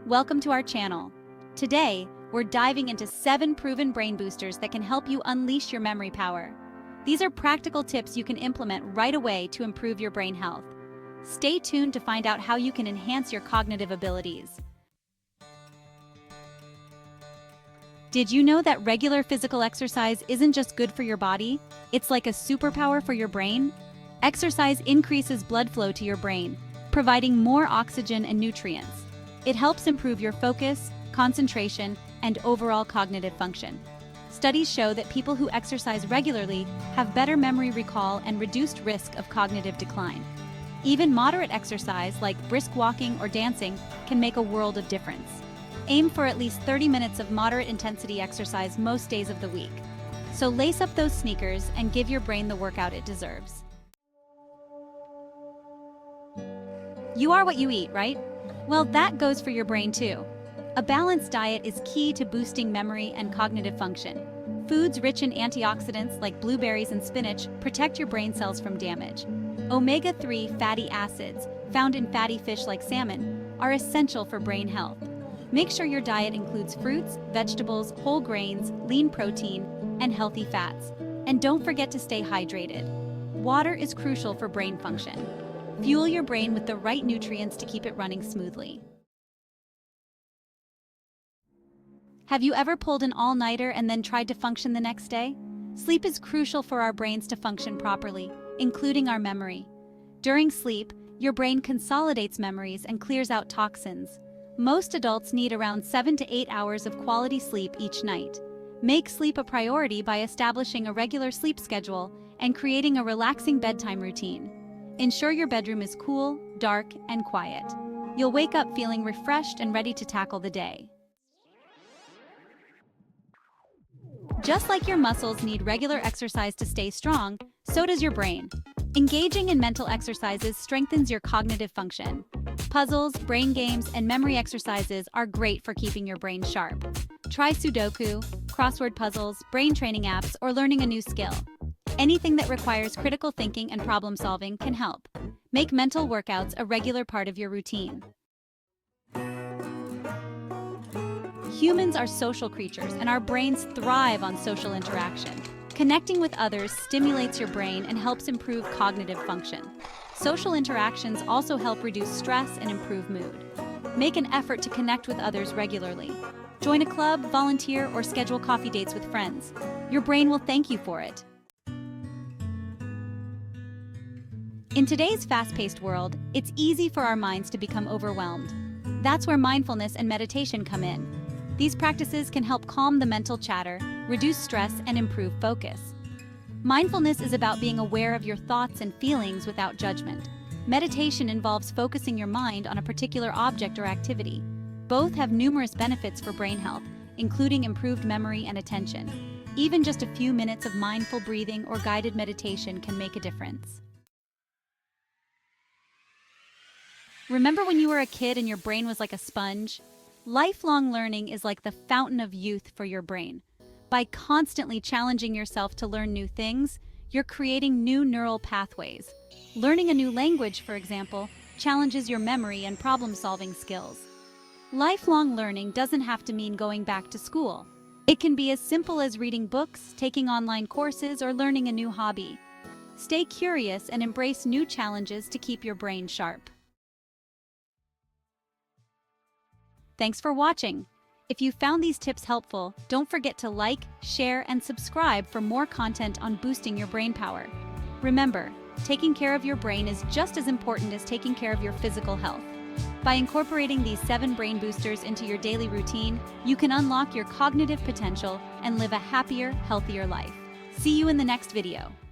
Welcome to our channel. Today, we're diving into 7 proven brain boosters that can help you unleash your memory power. These are practical tips you can implement right away to improve your brain health. Stay tuned to find out how you can enhance your cognitive abilities. Did you know that regular physical exercise isn't just good for your body? It's like a superpower for your brain. Exercise increases blood flow to your brain, providing more oxygen and nutrients. It helps improve your focus, concentration, and overall cognitive function. Studies show that people who exercise regularly have better memory recall and reduced risk of cognitive decline. Even moderate exercise like brisk walking or dancing can make a world of difference. Aim for at least 30 minutes of moderate intensity exercise most days of the week. So lace up those sneakers and give your brain the workout it deserves. You are what you eat, right? Well, that goes for your brain too. A balanced diet is key to boosting memory and cognitive function. Foods rich in antioxidants like blueberries and spinach protect your brain cells from damage. Omega-3 fatty acids, found in fatty fish like salmon, are essential for brain health. Make sure your diet includes fruits, vegetables, whole grains, lean protein, and healthy fats. And don't forget to stay hydrated. Water is crucial for brain function. Fuel your brain with the right nutrients to keep it running smoothly. Have you ever pulled an all-nighter and then tried to function the next day? Sleep is crucial for our brains to function properly, including our memory. During sleep, your brain consolidates memories and clears out toxins. Most adults need around 7 to 8 hours of quality sleep each night. Make sleep a priority by establishing a regular sleep schedule and creating a relaxing bedtime routine. Ensure your bedroom is cool, dark, and quiet. You'll wake up feeling refreshed and ready to tackle the day. Just like your muscles need regular exercise to stay strong, so does your brain. Engaging in mental exercises strengthens your cognitive function. Puzzles, brain games, and memory exercises are great for keeping your brain sharp. Try Sudoku, crossword puzzles, brain training apps, or learning a new skill. Anything that requires critical thinking and problem solving can help. Make mental workouts a regular part of your routine. Humans are social creatures, and our brains thrive on social interaction. Connecting with others stimulates your brain and helps improve cognitive function. Social interactions also help reduce stress and improve mood. Make an effort to connect with others regularly. Join a club, volunteer, or schedule coffee dates with friends. Your brain will thank you for it. In today's fast-paced world, it's easy for our minds to become overwhelmed. That's where mindfulness and meditation come in. These practices can help calm the mental chatter, reduce stress, and improve focus. Mindfulness is about being aware of your thoughts and feelings without judgment. Meditation involves focusing your mind on a particular object or activity. Both have numerous benefits for brain health, including improved memory and attention. Even just a few minutes of mindful breathing or guided meditation can make a difference. Remember when you were a kid and your brain was like a sponge? Lifelong learning is like the fountain of youth for your brain. By constantly challenging yourself to learn new things, you're creating new neural pathways. Learning a new language, for example, challenges your memory and problem-solving skills. Lifelong learning doesn't have to mean going back to school. It can be as simple as reading books, taking online courses, or learning a new hobby. Stay curious and embrace new challenges to keep your brain sharp. Thanks for watching. If you found these tips helpful, don't forget to like, share, and subscribe for more content on boosting your brain power. Remember, taking care of your brain is just as important as taking care of your physical health. By incorporating these 7 brain boosters into your daily routine, you can unlock your cognitive potential and live a happier, healthier life. See you in the next video.